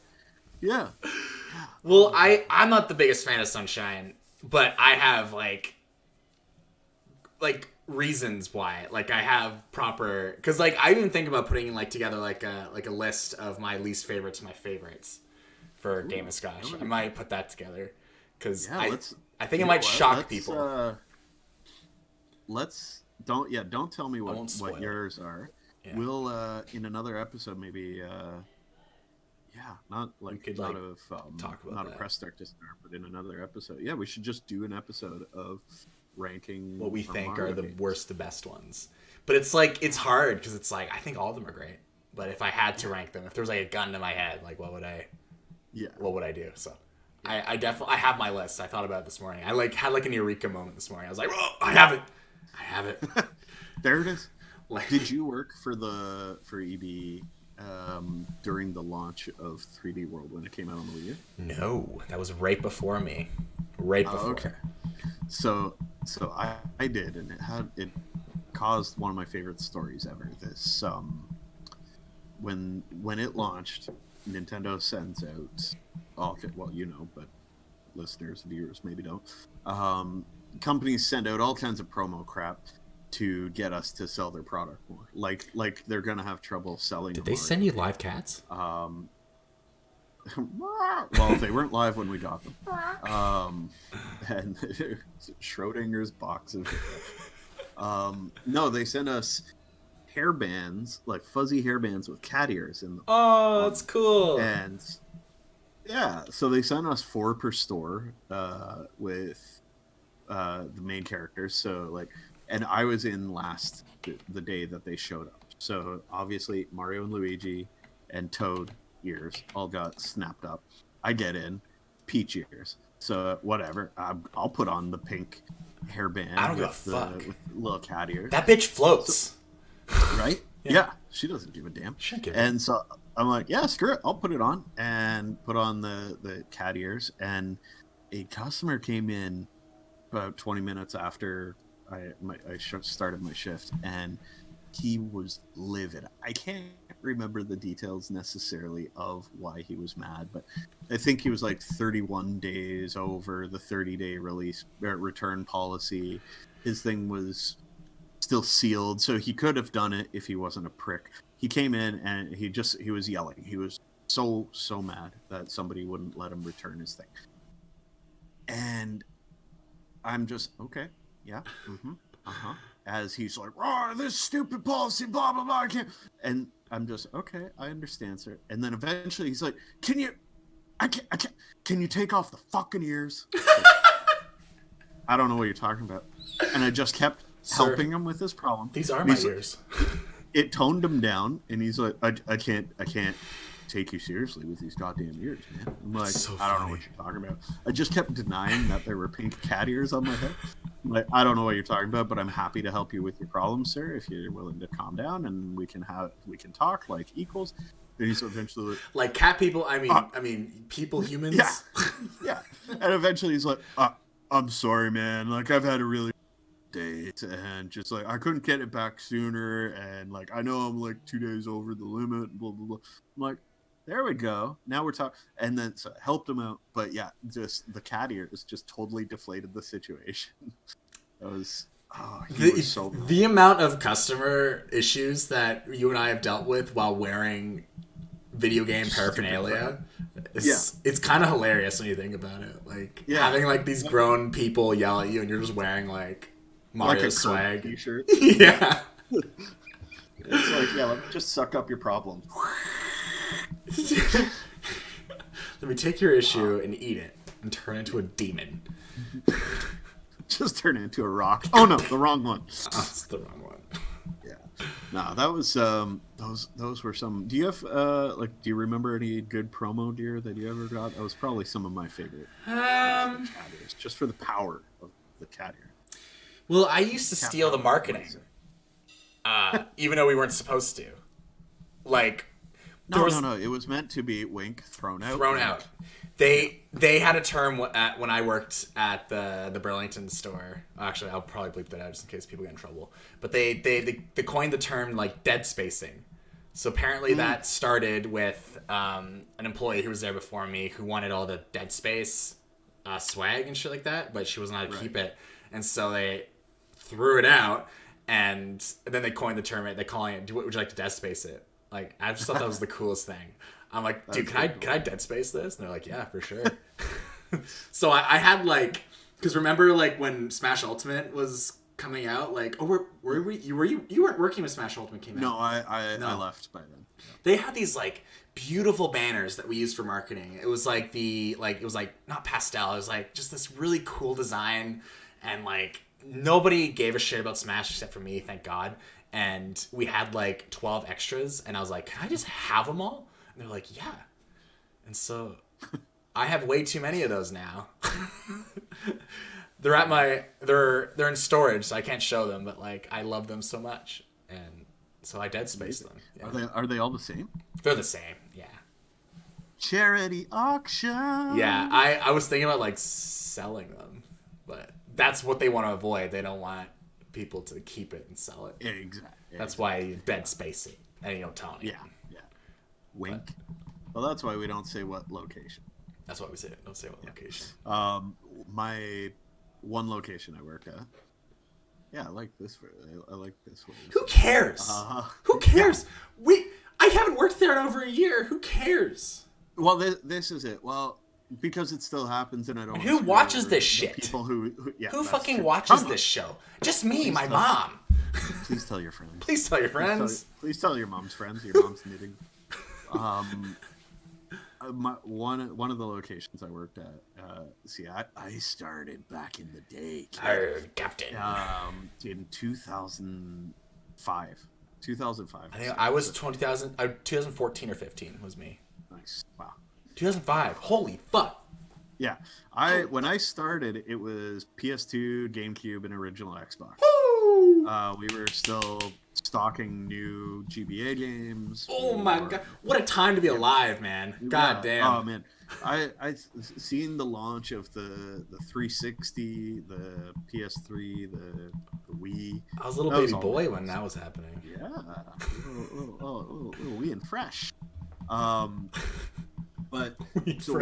yeah. Well, I'm not the biggest fan of Sunshine, but I have like reasons why. Like I have proper, because like I even think about putting like together like a list of my least favorites to my favorites for Game of Scotch. I might put that together because I think it might shock people. Don't tell me what yours are. Yeah. We'll in another episode maybe Yeah, not like we could not like of talk about not that. a press start to start, but in another episode. Yeah, we should just do an episode of ranking What we our think Mario are the games. worst to best ones. But it's like it's hard because it's like I think all of them are great. But if I had to rank them, if there was like a gun to my head, like what would I do? So I definitely I have my list. I thought about it this morning. I like had like an eureka moment this morning. I was like, oh, I have it. There it is. Like, Did you work for EB during the launch of 3D World when it came out on the Wii U? no, that was right before me. Right before. Okay. So I did, and it caused one of my favorite stories ever. This when it launched, Nintendo sends out well, you know, but listeners, viewers maybe don't. Companies send out all kinds of promo crap to get us to sell their product more. Like they're gonna have trouble selling. Did they send you live cats? Well, they weren't live when we got them. And Schrodinger's box of no, they sent us hairbands, like fuzzy hairbands with cat ears in them. Oh, that's cool. And yeah, so they sent us 4 per store with the main characters. So like, and I was in last the day that they showed up. So obviously Mario and Luigi and Toad ears all got snapped up. I get in Peach ears. So whatever, I'll put on the pink hairband. I don't give a fuck. With little cat ears. That bitch floats. Right? Yeah, she doesn't give a damn. And so I'm like, yeah, screw it. I'll put it on and put on the cat ears. And a customer came in about 20 minutes after I started my shift, and he was livid. I can't remember the details necessarily of why he was mad, but I think he was like 31 days over the 30-day return policy. His thing was still sealed, so he could have done it if he wasn't a prick. He came in and he was yelling. He was so mad that somebody wouldn't let him return his thing. And I'm just, okay, yeah, as he's like, oh, this stupid policy, blah blah blah, I can't. And I'm just, okay, I understand, sir. And then eventually he's like, can you take off the fucking ears? I don't know what you're talking about. And I just kept helping him with his problem. These are my ears. It toned him down, and he's like, I can't take you seriously with these goddamn ears, man. I'm like, I don't know what you're talking about. I just kept denying that there were pink cat ears on my head. I'm like, I don't know what you're talking about, but I'm happy to help you with your problem, sir, if you're willing to calm down and we can talk like equals. And he's eventually like cat people. I mean, people, humans. Yeah, yeah. And eventually he's like, I'm sorry, man. Like, I've had a really date, and just like I couldn't get it back sooner, and like I know I'm like 2 days over the limit, blah blah blah. I'm like, there we go, now we're talking. And then so I helped him out, but yeah, just the cat ears just totally deflated the situation. That was the amount of customer issues that you and I have dealt with while wearing video game paraphernalia. It's kind of hilarious when you think about it. Like having like these grown people yell at you, and you're just wearing like Mario like a swag t-shirt. Yeah. It's like, yeah, let me just suck up your problems. Let me take your issue and eat it and turn it into a demon. Just turn it into a rock. Oh no, the wrong one. That's the wrong one. Yeah. No, that was those were some. Do you have do you remember any good promo gear that you ever got? That was probably some of my favorite. Cat ears, just for the power of the cat ear. Well, I used to steal the marketing, even though we weren't supposed to. Like, no. It was meant to be wink, thrown out. They had a term when I worked at the Burlington store. Actually, I'll probably bleep that out just in case people get in trouble. But they coined the term like dead spacing. So apparently that started with an employee who was there before me who wanted all the dead space swag and shit like that, but she wasn't allowed to keep it, and so they threw it out, and then they coined the term. They're calling it, would you like to dead space it? Like, I just thought that was the coolest thing. I'm like, dude, can I dead space this? And they're like, yeah, for sure. So I had like, because remember like when Smash Ultimate was coming out. Like, oh, were you weren't working when Smash Ultimate came out? No, I left by then. Yeah. They had these like beautiful banners that we used for marketing. It was like it was like not pastel. It was like just this really cool design, and like nobody gave a shit about Smash except for me, thank God. And we had like 12 extras, and I was like, can I just have them all? And they're like, yeah. And so I have way too many of those now. They're in storage, so I can't show them, but like I love them so much, and so I dead space them. Yeah. Are they all the same? They're the same, yeah. Charity auction. Yeah, I was thinking about like selling them, but that's what they want to avoid. They don't want people to keep it and sell it. Exactly. That's why you dead space it, and you don't tell anyone. Yeah. Wink. Well, that's why we don't say what location. That's why we say it. Don't say what location. My one location I work at. Yeah, I like this. I like this one. Who cares? Who cares? Yeah. I haven't worked there in over a year. Who cares? Well, this is it. Well, because it still happens, and I don't. And who watches this shit? People who fucking watches this show? Just me, my mom. Please tell your friends. Please tell your friends. Please tell your mom's friends. Your mom's knitting. One of the locations I worked at. I started back in the day. Captain. In 2005. 2005. I think I was 2014 or 15 was me. Nice. Wow. 2005. Holy fuck. Yeah. When I started, it was PS2, GameCube, and original Xbox. Woo! We were still stocking new GBA games. Oh my god. What a time to be alive, man. God damn. Oh man. I seen the launch of the 360, the PS3, the Wii. I was a little baby boy when that was happening. Yeah. Little wee and fresh. But so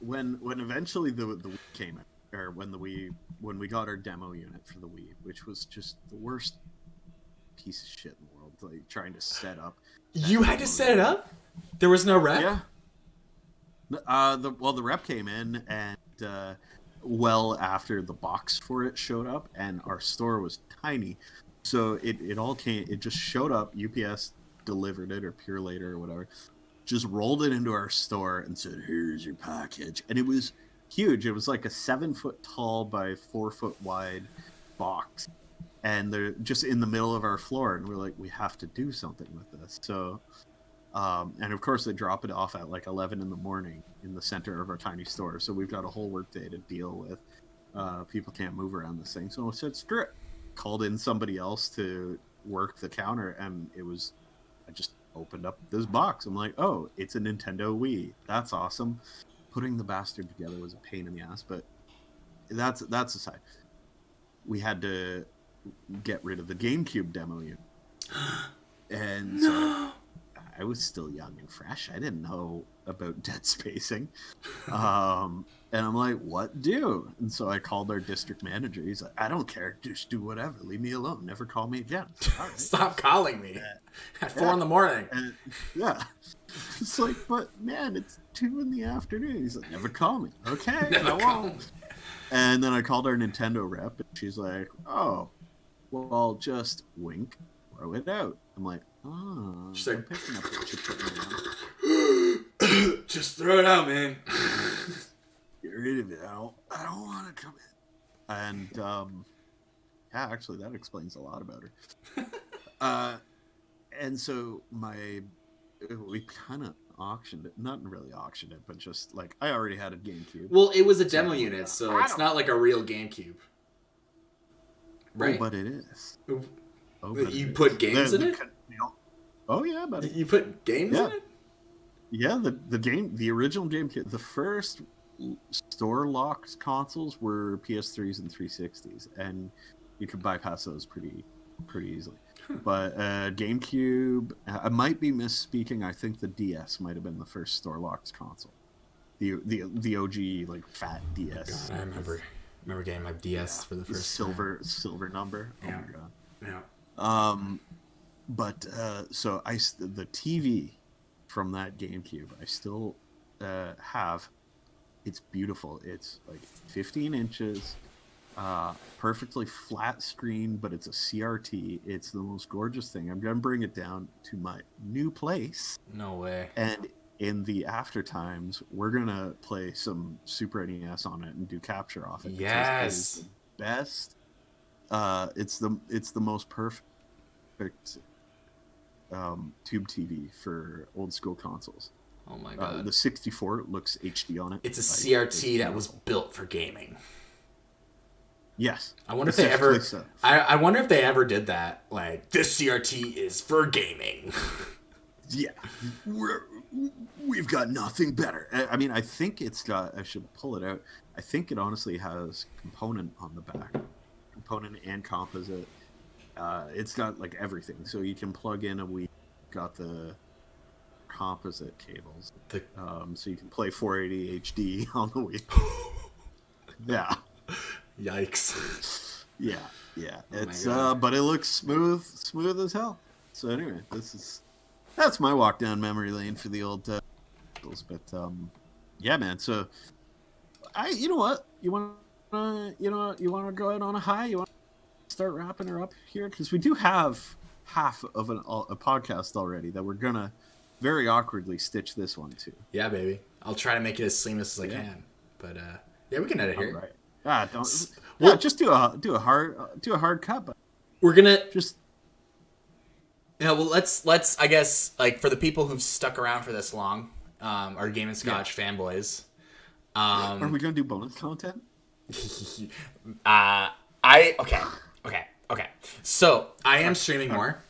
when eventually the Wii came out, or when we got our demo unit for the Wii, which was just the worst piece of shit in the world, like trying to set up. You had to set it up? There was no rep? Yeah. The rep came in and well after the box for it showed up, and our store was tiny, so it all came. It just showed up. UPS delivered it, or Pure Later or whatever. Just rolled it into our store and said, "Here's your package," and it was huge. It was like a 7-foot tall by 4-foot wide box, and they're just in the middle of our floor, and we're like, we have to do something with this. So and of course they drop it off at like 11 in the morning in the center of our tiny store, so we've got a whole work day to deal with. People can't move around this thing, so I said screw it, called in somebody else to work the counter, and I just opened up this box. I'm like, oh, it's a Nintendo Wii. That's awesome. Putting the bastard together was a pain in the ass, but that's aside. We had to get rid of the GameCube demo unit. And so I was still young and fresh. I didn't know about dead spacing. And I'm like, what do? And so I called our district manager. He's like, I don't care. Just do whatever. Leave me alone. Never call me again. All right. Stop calling me at 4 in the morning. And, yeah. It's like, but man, it's 2 in the afternoon. He's like, never call me. Okay, I won't. And then I called our Nintendo rep, and she's like, oh, well, just wink, throw it out. I'm like, oh. She's like, picking up what you're putting around. Just throw it out, man. Get rid of it. I don't want to come in. And yeah, actually, that explains a lot about her. And so we kind of auctioned it. Not really auctioned it, but just like I already had a GameCube. Well, it was a demo unit, so it's not like a real GameCube. Right? Oh, but it is. You put games in it? Oh yeah, buddy. You put games in it? Yeah, the original GameCube, the first store locked consoles were PS3s and 360s, and you could bypass those pretty easily. But GameCube, I might be misspeaking. I think the DS might have been the first store locked console. The OG like fat DS. God, I remember getting my DS for the first silver number. Yeah. Oh my god. Yeah. But so the TV from that GameCube I still have. It's beautiful. It's like 15 inches. perfectly flat screen, but it's a CRT. It's the most gorgeous thing. I'm gonna bring it down to my new place. No way. And in the after times, we're gonna play some Super NES on it and do capture off it. Yes. It is the best. It's the most perfect tube TV for old school consoles. Oh my god. The 64 looks HD on it. It's a CRT that was built for gaming. Yes. I wonder if they ever. So. I wonder if they ever did that. Like, this CRT is for gaming. Yeah, we've got nothing better. I mean, I think it's got. I should pull it out. I think it honestly has component on the back, component and composite. It's got like everything, so you can plug in a Wii. Got the composite cables, so you can play 480 HD on the Wii. Yeah. Yikes. Yeah. It's but it looks smooth as hell. So anyway, that's my walk down memory lane for the old but yeah, man. So you know what? You want to go out on a high? You want to start wrapping her up here, because we do have half of a podcast already that we're gonna very awkwardly stitch this one to. Yeah, baby. I'll try to make it as seamless as I can. But yeah, we can edit here. All right. Just do a hard cut. But we're gonna just. Yeah, well, let's I guess, like, for the people who've stuck around for this long, our Game and Scotch fanboys. Are we gonna do bonus content? Okay. So I am streaming more,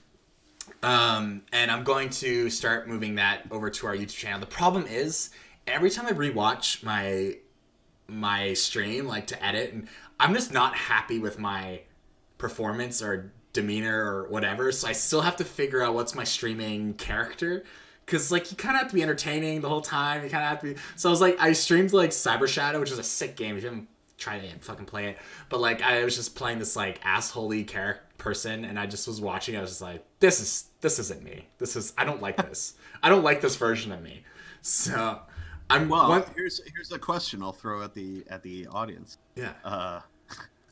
and I'm going to start moving that over to our YouTube channel. The problem is, every time I rewatch my stream, like, to edit, and I'm just not happy with my performance or demeanor or whatever, so I still have to figure out what's my streaming character, because, like, you kind of have to be entertaining the whole time. You kind of have to be. So I was like, I streamed like Cyber Shadow, which is a sick game. If you haven't tried it, fucking play it. But, like, I was just playing this, like, assholey person, and I just was watching. I was just like, this isn't me. I don't like this. I don't like this version of me. So here's a question I'll throw at the audience. Yeah.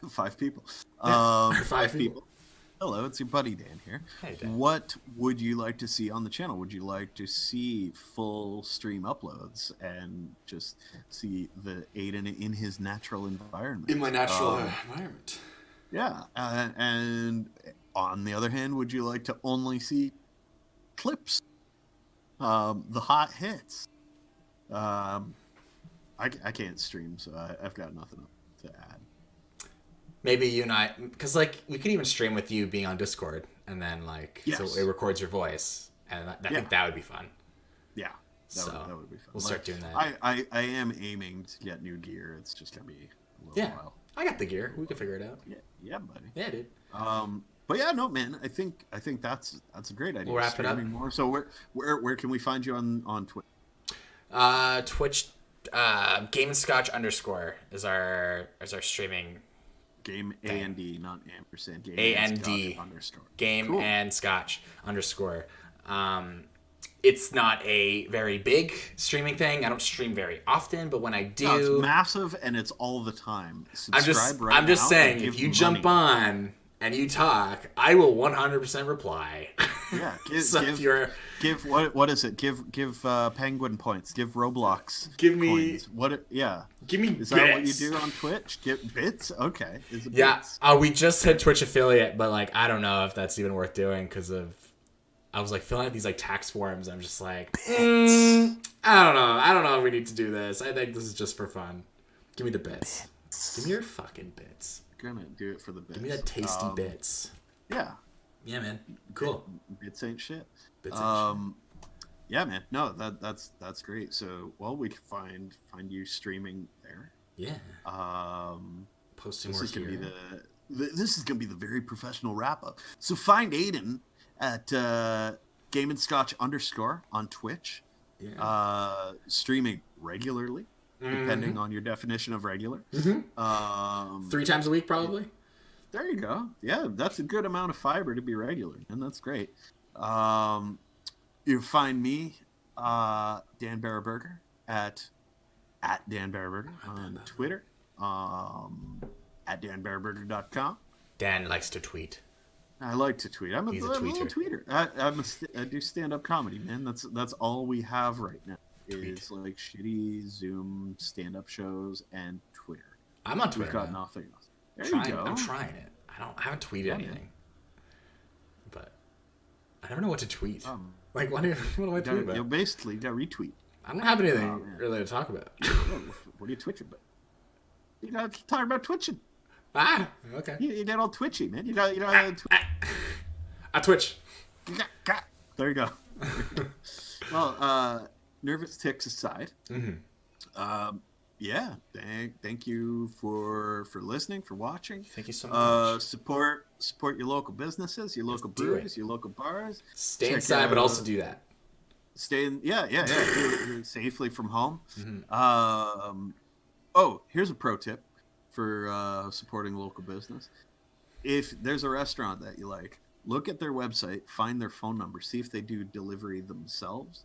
5 people. Five people. Hello, it's your buddy Dan here. Hey, Dan. What would you like to see on the channel? Would you like to see full stream uploads and just see the Aiden in his natural environment? In my natural environment. Yeah. And on the other hand, would you like to only see clips? The hot hits? I can't stream, so I've got nothing to add. Maybe you and I, because, like, we could even stream with you being on Discord, and then, like, yes. So it records your voice, and I think that would be fun. Yeah, that would be fun. We'll start doing that. I am aiming to get new gear. It's just gonna be a little while. I got the gear. We can figure it out. Yeah, buddy. Yeah, dude. But yeah, no, man. I think that's a great idea. We'll wrap it up. More. So where can we find you on Twitch? Twitch, Game and Scotch _ is our streaming. Game A&D, not ampersand. Game A&D _ Game cool. and Scotch _ It's not a very big streaming thing. I don't stream very often, but when I do, no, it's massive and it's all the time. I'm just saying, if you jump on and you talk, I will 100% reply. Yeah, give what is it? Give Penguin points. Give Roblox. Give me coins. What? Yeah. Give me. Is that what you do on Twitch? Get bits? Okay. Is it bits? Yeah. We just hit Twitch affiliate, but, like, I don't know if that's even worth doing, because I was, like, filling out these, like, tax forms. And I'm just like, I don't know if we need to do this. I think this is just for fun. Give me the bits. Give me your fucking bits. Gonna do it for the bits. Give me that tasty bits. Yeah. Yeah, man. Cool. Bits ain't shit. Bits ain't shit. Yeah, man. No, that's great. So, well, we can find you streaming there. Yeah. Posting more here. This is gonna be the very professional wrap up. So find Aiden at Game and Scotch _ on Twitch. Yeah. Streaming regularly, depending on your definition of regular. 3 times a week, probably. There you go. Yeah, that's a good amount of fiber to be regular, and that's great. You find me, danbarraberger, at danbarraberger on Twitter. at danbarraberger.com. Dan likes to tweet. I like to tweet. I'm a little tweeter. tweeter. I do stand-up comedy, man. That's all we have right now. Is like shitty Zoom stand-up shows and Twitter. I'm on Twitter. We've got nothing else. I'm trying it. I haven't tweeted anything, but I never know what to tweet. Like what do I tweet about? You basically got retweet. I don't have anything really to talk about. What are you twitching about? You got to talk about twitching. Okay. You get all twitchy, man. You got I twitch. There you go. Well, nervous ticks aside. Mm-hmm. Yeah. Thank you for listening, for watching. Thank you so much. Support your local businesses, your local breweries, your local bars. Stay inside, but also do that. Stay in. Yeah. Do it safely from home. Mm-hmm. Here's a pro tip for supporting local business. If there's a restaurant that you like, look at their website, find their phone number, see if they do delivery themselves.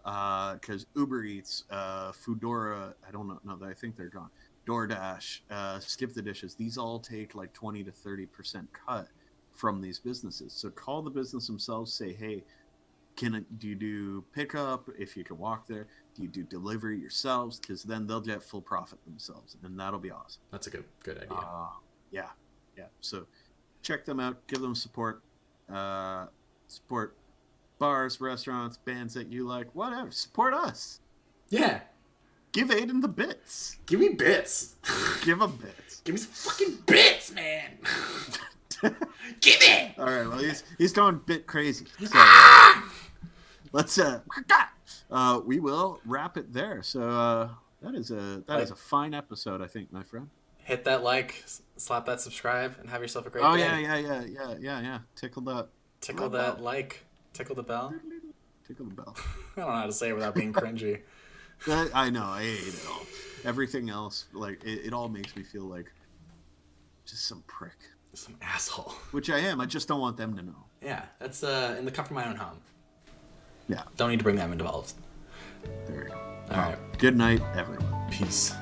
Because Uber Eats, Foodora, I don't know, I think they're gone. DoorDash, Skip the Dishes, these all take like 20 to 30% cut from these businesses. So call the business themselves, say, hey, do you do pickup? If you can walk there, do you do delivery yourselves? Because then they'll get full profit themselves, and that'll be awesome. That's a good idea. Yeah. So check them out, give them support. Support bars, restaurants, bands that you like, whatever. Support us. Yeah. Give Aiden the bits. Give me bits. Give him bits. Give me some fucking bits, man. Give it. All right. Well, he's going bit crazy. So let's we will wrap it there. So that is a fine episode, I think, my friend. Hit that like, slap that subscribe, and have yourself a great day. Yeah. Tickle that like. Tickle the bell? Tickle the bell. I don't know how to say it without being cringy. I know. I hate it all. Everything else, like, it all makes me feel like just some prick. Some asshole. Which I am. I just don't want them to know. Yeah. That's in the comfort of my own home. Yeah. Don't need to bring them involved. There you go. All right. Good night, everyone. Peace.